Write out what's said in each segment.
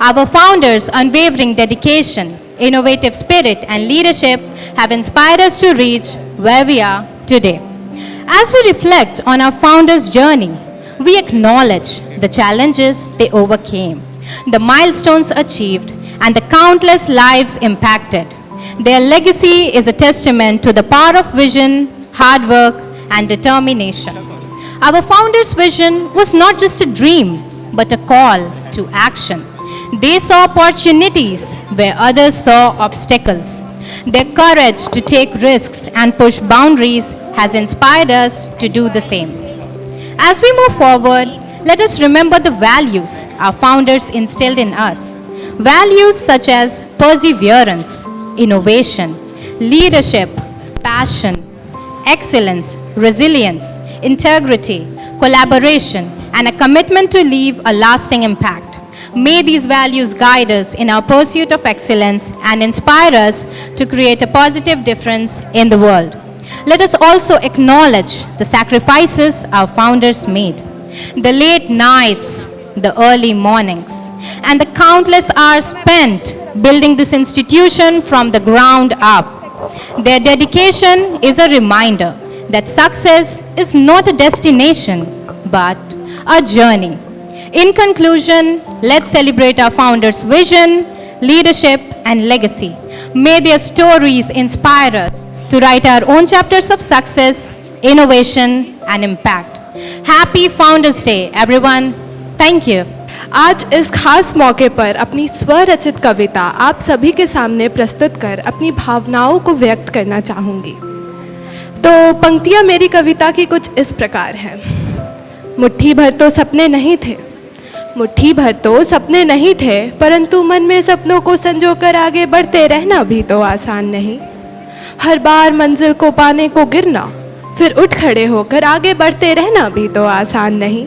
Our founders' unwavering dedication, innovative spirit, and leadership have inspired us to reach where we are today. As we reflect on our founders' journey, we acknowledge the challenges they overcame, the milestones achieved, and the countless lives impacted. Their legacy is a testament to the power of vision, hard work, and determination. Our founders' vision was not just a dream, but a call to action. They saw opportunities where others saw obstacles. Their courage to take risks and push boundaries has inspired us to do the same. As we move forward, let us remember the values our founders instilled in us. Values such as perseverance, innovation, leadership, passion, excellence, resilience, integrity, collaboration, and a commitment to leave a lasting impact. May these values guide us in our pursuit of excellence and inspire us to create a positive difference in the world. Let us also acknowledge the sacrifices our founders made, the late nights, the early mornings, and the countless hours spent building this institution from the ground up. Their dedication is a reminder that success is not a destination, but a journey. In conclusion, let's celebrate our founders' vision, leadership, and legacy. May their stories inspire us to write our own chapters of success, innovation, and impact. Happy Founders Day, everyone. Thank you. आज इस खास मौके पर अपनी स्वरचित कविता आप सभी के सामने प्रस्तुत कर अपनी भावनाओं को व्यक्त करना चाहूँगी। तो पंक्तियाँ मेरी कविता की कुछ इस प्रकार हैं। मुट्ठी भर तो सपने नहीं थे, मुट्ठी भर तो सपने नहीं थे, परंतु मन में सपनों को संजोकर आगे बढ़ते रहना भी तो आसान नहीं। हर बार मंजिल को पाने को गिरना, फिर उठ खड़े होकर आगे बढ़ते रहना भी तो आसान नहीं।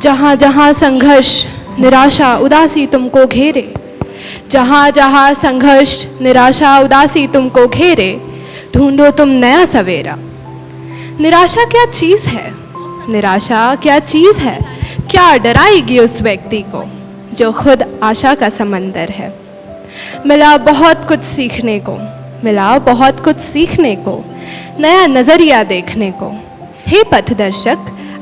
जहाँ जहाँ संघर्ष, निराशा, उदासी तुमको घेरे, जहाँ जहाँ संघर्ष, निराशा, उदासी तुमको घेरे, ढूंढो तुम नया सवेरा। निराशा क्या चीज़ है? निराशा क्या चीज़ है? क्या डराएगी उस व्यक्ति को जो खुद आशा का समंदर है। मिला बहुत कुछ सीखने को, मिला बहुत कुछ सीखने को, नया नज़रिया देखने को। हे पथदर्शक,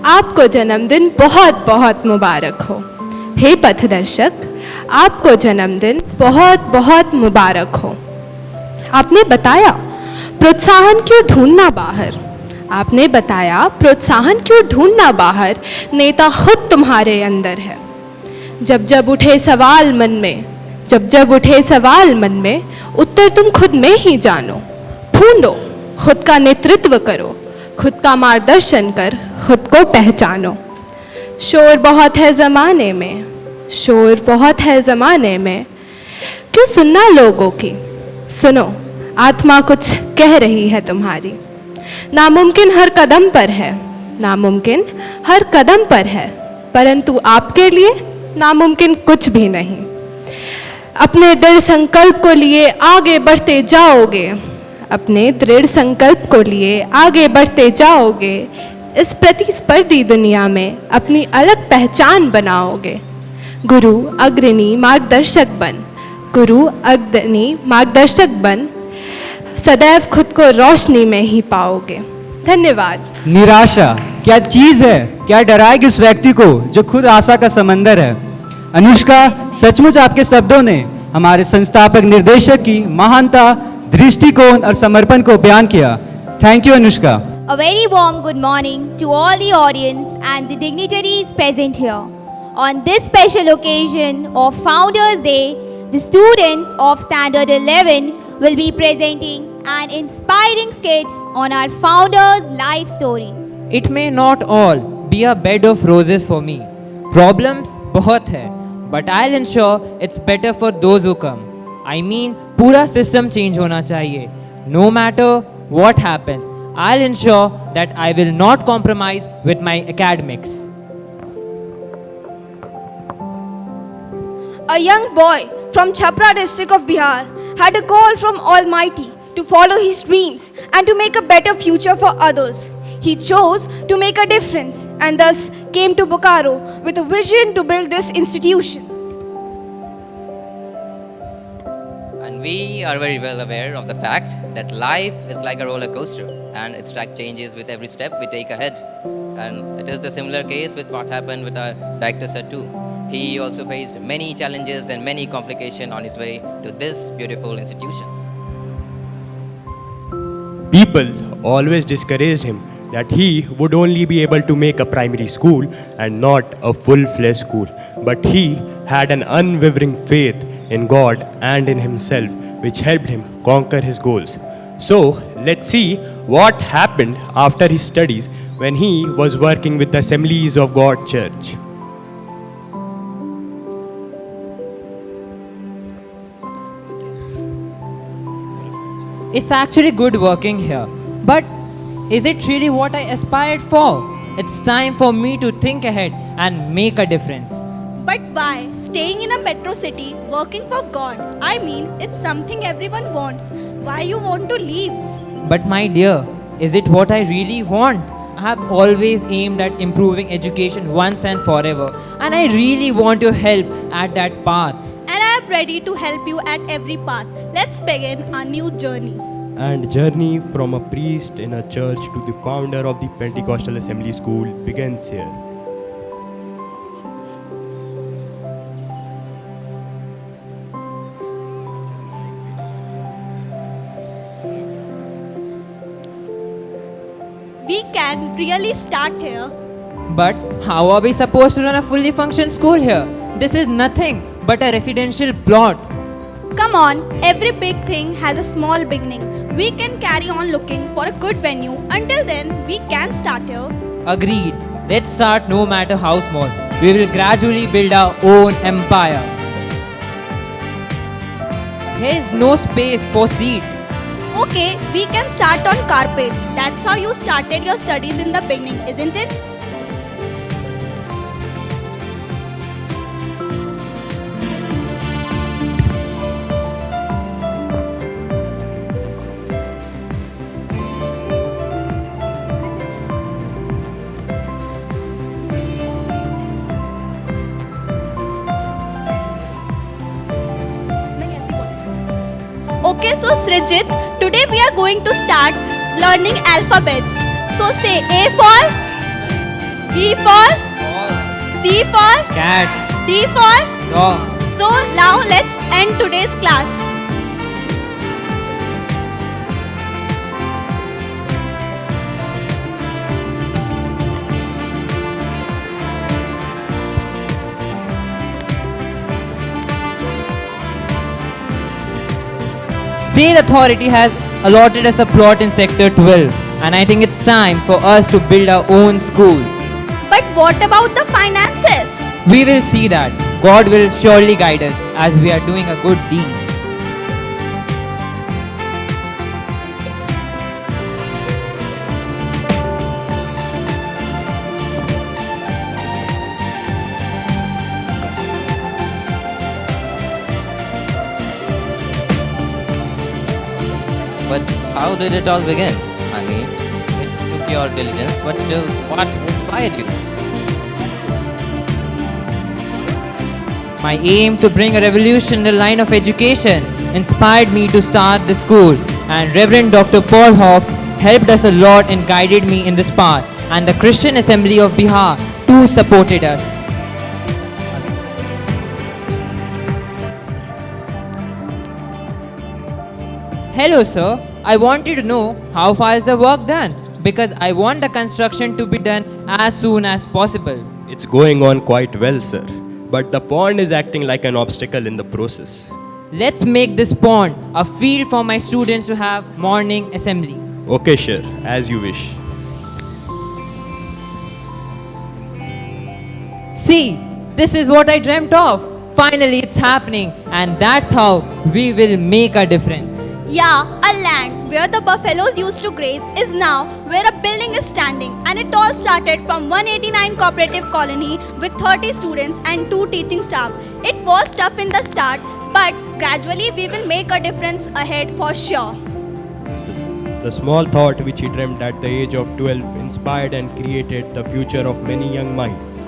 आपको जन्मदिन बहुत बहुत मुबारक हो। हे पथदर्शक, आपको जन्मदिन बहुत बहुत मुबारक हो। आपने बताया प्रोत्साहन क्यों ढूंढना बाहर, आपने बताया प्रोत्साहन क्यों ढूंढना बाहर, नेता खुद तुम्हारे अंदर है। जब जब उठे सवाल मन में, जब जब उठे सवाल मन में, उत्तर तुम खुद में ही जानो। ढूंढो, खुद का नेतृत्व करो, खुद का मार्गदर्शन कर, खुद को पहचानो। शोर बहुत है ज़माने में, शोर बहुत है ज़माने में, क्यों सुनना लोगों की, सुनो आत्मा कुछ कह रही है तुम्हारी। नामुमकिन हर कदम पर है, नामुमकिन हर कदम पर है, परंतु आपके लिए नामुमकिन कुछ भी नहीं। अपने दृढ़ संकल्प को लिए आगे बढ़ते जाओगे, अपने दृढ़ संकल्प को लिए आगे बढ़ते जाओगे। इस प्रतिस्पर्धी दुनिया में अपनी अलग पहचान बनाओगे। गुरु अग्रणी मार्गदर्शक बन, गुरु अग्रणी मार्गदर्शक बन, सदैव खुद को रोशनी में ही पाओगे। धन्यवाद। निराशा क्या चीज़ है? क्या डराएगी उस व्यक्ति को जो खुद आशा का समंदर है। अनुष्का, सचमुच आपके शब्दों ने हमारे संस्थापक निर्देशक की महानता, दृष्टिकोण और समर्पण को बयान किया। Thank you Anushka. A very warm good morning to all the audience and the dignitaries present here. On this special occasion of Founders Day, the students of Standard 11 will be presenting an inspiring skit on our founders' life story. It may not all be a bed of roses for me. Problems बहुत है, but I'll ensure it's better for those who come. I mean, पूरा system change होना चाहिए. No matter what happens, I'll ensure that I will not compromise with my academics. A young boy from Chhapra district of Bihar had a call from Almighty to follow his dreams and to make a better future for others. He chose to make a difference and thus came to Bokaro with a vision to build this institution. We are very well aware of the fact that life is like a roller coaster and its track changes with every step we take ahead. And it is the similar case with what happened with our director sir too. He also faced many challenges and many complications on his way to this beautiful institution. People always discouraged him that he would only be able to make a primary school and not a full-fledged school. But he had an unwavering faith in God and in himself, which helped him conquer his goals. So, let's see what happened after his studies when he was working with the Assemblies of God Church. It's actually good working here. But is it really what I aspired for? It's time for me to think ahead and make a difference. But why? Staying in a metro city, working for God. I mean, it's something everyone wants. Why you want to leave? But my dear, is it what I really want? I have always aimed at improving education once and forever, and I really want to help at that path. And I am ready to help you at every path. Let's begin our new journey. And journey from a priest in a church to the founder of the Pentecostal Assembly School begins here. We can really start here. But how are we supposed to run a fully functioning school here? This is nothing but a residential plot. Come on, every big thing has a small beginning. We can carry on looking for a good venue. Until then, we can start here. Agreed. Let's start no matter how small. We will gradually build our own empire. Here is no space for seats. Okay, we can start on carpets. That's how you started your studies in the beginning, isn't it? Okay, so Srijit, today we are going to start learning alphabets. So say A for, B for, C for, Cat. D for. Dog. So now let's end today's class. State Authority has allotted us a plot in Sector 12, and I think it's time for us to build our own school. But what about the finances? We will see that. God will surely guide us as we are doing a good deed. But how did it all begin? I mean, it took your diligence, but still, what inspired you? My aim to bring a revolution in the line of education inspired me to start the school, and Reverend Dr. Paul Hawks helped us a lot and guided me in this path, and the Christian Assembly of Bihar too supported us. Hello sir, I wanted to know how far is the work done, because I want the construction to be done as soon as possible. It's going on quite well, sir. But the pond is acting like an obstacle in the process. Let's make this pond a field for my students to have morning assembly. Okay, sure, as you wish. See, this is what I dreamt of. Finally, it's happening, and that's how we will make a difference. Yeah, a land where the buffaloes used to graze is now where a building is standing, and it all started from 189 cooperative colony with 30 students and 2 teaching staff. It was tough in the start, but gradually we will make a difference ahead for sure. The small thought which he dreamt at the age of 12 inspired and created the future of many young minds.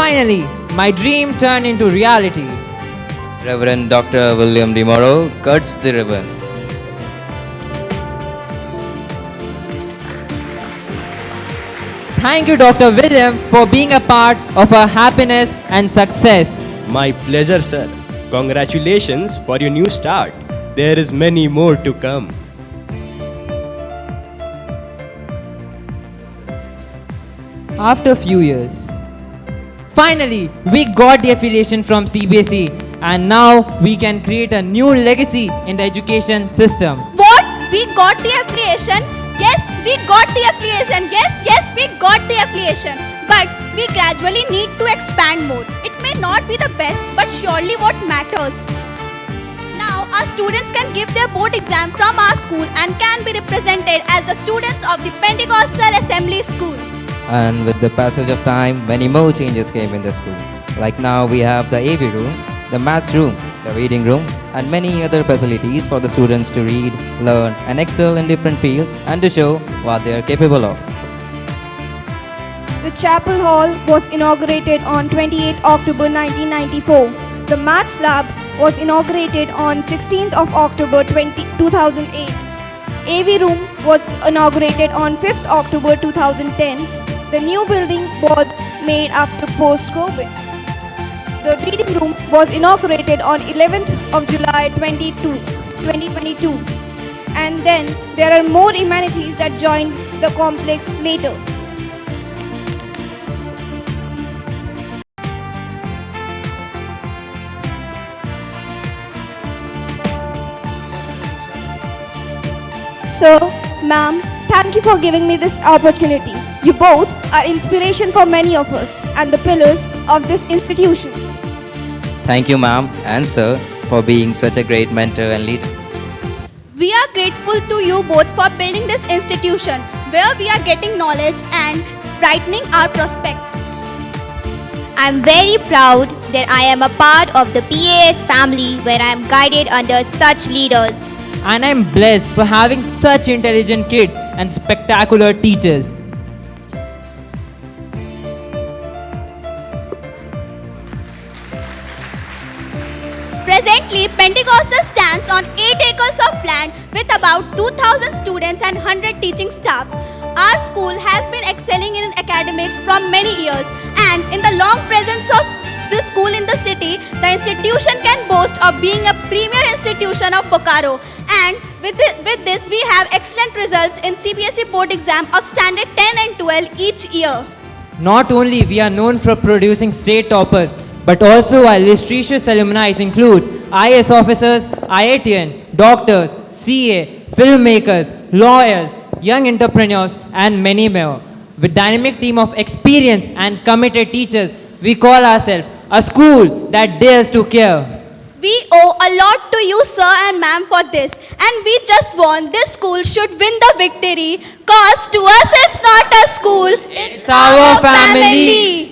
Finally, my dream turned into reality. Reverend Dr. William D. Morrow cuts the ribbon. Thank you, Dr. William, for being a part of our happiness and success. My pleasure, sir. Congratulations for your new start. There is many more to come. After a few years, finally, we got the affiliation from CBSE, and now we can create a new legacy in the education system. What? We got the affiliation? Yes, we got the affiliation. Yes, we got the affiliation. But we gradually need to expand more. It may not be the best, but surely what matters. Now, our students can give their board exam from our school and can be represented as the students of the Pentecostal Assembly School. And with the passage of time, many more changes came in the school. Like now we have the AV room, the maths room, the reading room, and many other facilities for the students to read, learn, and excel in different fields and to show what they are capable of. The chapel hall was inaugurated on 28 October 1994. The maths lab was inaugurated on 16th of October 2008. AV room was inaugurated on 5th October 2010. The new building was made after post-COVID. The reading room was inaugurated on 11th of July 2022. And then there are more amenities that joined the complex later. So, ma'am, thank you for giving me this opportunity. You both are inspiration for many of us and the pillars of this institution. Thank you, ma'am and sir, for being such a great mentor and leader. We are grateful to you both for building this institution where we are getting knowledge and brightening our prospect. I'm very proud that I am a part of the PAS family where I am guided under such leaders. And I'm blessed for having such intelligent kids and spectacular teachers. Presently, Pentecostal stands on 8 acres of land with about 2,000 students and 100 teaching staff. Our school has been excelling in academics from many years, and in the long presence of this school in the city, the institution can boast of being a premier institution of Bokaro. And with this, we have excellent results in CBSE board exam of standard 10 and 12 each year. Not only we are known for producing state toppers, but also our illustrious alumni includes IAS officers, IITian, doctors, CA, filmmakers, lawyers, young entrepreneurs, and many more. With dynamic team of experienced and committed teachers, we call ourselves a school that dares to care. We owe a lot to you, sir and ma'am, for this. And we just want this school should win the victory. Cause to us it's not a school, It's our family.